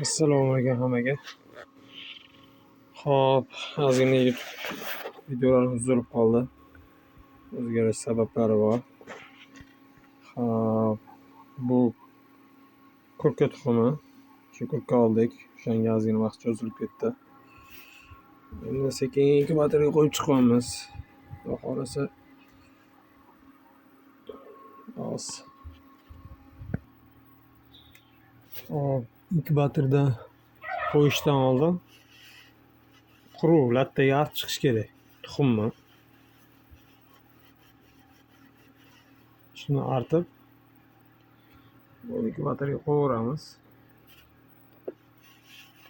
Assalomu alaykum hammaga. Xo'p, ozgina YouTube videolarimiz uzilib qoldi. O'zgarish sabablari bor. Xo'p, bu kurka tuxumi. Shu kurka oldik. O'shanga ozgina vaqt cho'zilib ketdi. Endi sekin inkubatorga qo'yib chiqamiz. Xudo xolasa. Hop, inkubatorda qo'yishdan oldin quruq lattaga artib chiqish kerak tuxumni. Shuni artib inkubatorga qo'yaveramiz.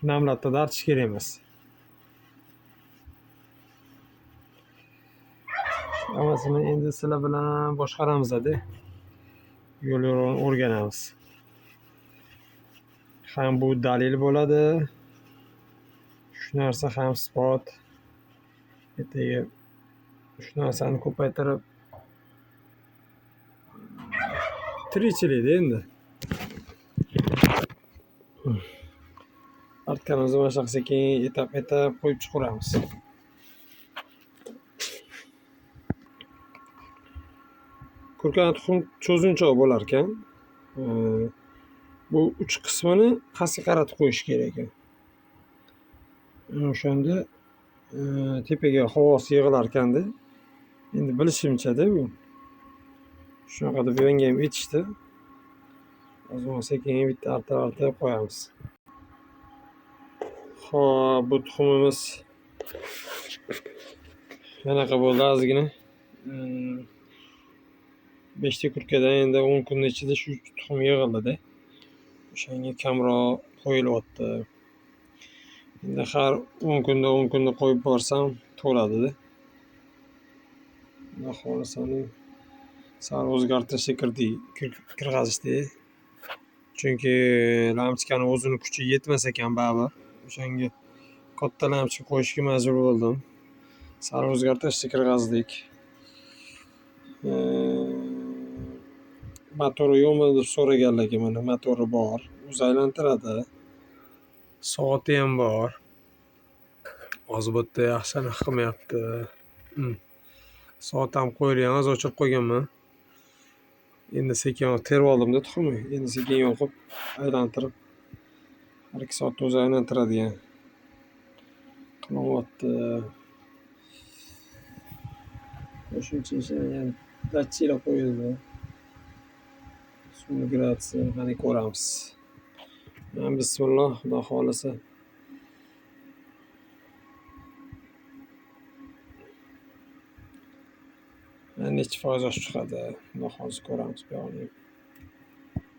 Nam lattada artish kerak emas. Hammasini endi sizlar bilan boshqaramiz-da. Yo'l-yo'rini o'rganamiz. Ham bu dalil bo'ladi. Shu narsa ham isbot. Ertaga shu narsani ko'paytirib tirikchilikda endi. Artganimizni mana shunaqa sekin etap-etap qo'yib chiqaramiz. Kurkani tuxum cho'zunchoq bo'lar ekan. Bu uch qismini pastga qaratib qo'yish kerak ekan. O'shanda tepaga havosi yig'ilar ekanda. Endi bilishimcha-da bu. Shunaqa deb menga ham aytishdi. O'zimiz sekin bitta artib qo'yamiz. Xo'p, bu tuxumimiz qanaqa bo'ldi ozgina. 5 ta kurkadan endi 10 kun ichida shu tuxum yig'ildi-da. O'shanga kamroq qo'yilyapti. Endi har 10 kunda qo'yib borsam to'ladi-da. Xudo xolasa sal o'zgartirishga kirg'azishdi. Chunki lampochkani o'zini kuchi yetmas ekan baribir. O'shanga katta lampochka qo'yishga majbur bo'ldim. Sal o'zgartirishga kirg'azdik. Motori yo'qmi deb so'raganlar ekan. Mana motori bor. O'zi aylantiradi. Soati ham bor. Hozir bu yerda yaxshi qilmayapti. Soat ham qo'yilgan, hozir o'chirib qo'yganman. Endi sekin terib oldim-da tuxumni. Endi sekin yoqib aylantirib 2 soatda o'zi aylantiradigan qilyapti. Shuncha ishlangan datchiklar qo'yildi. Suv gradusini qani ko'ramiz. Bismillah, xudo xolasa. Necha foiz oshib chiqadi. Xudo xolasa ko'ramiz bu yoqni.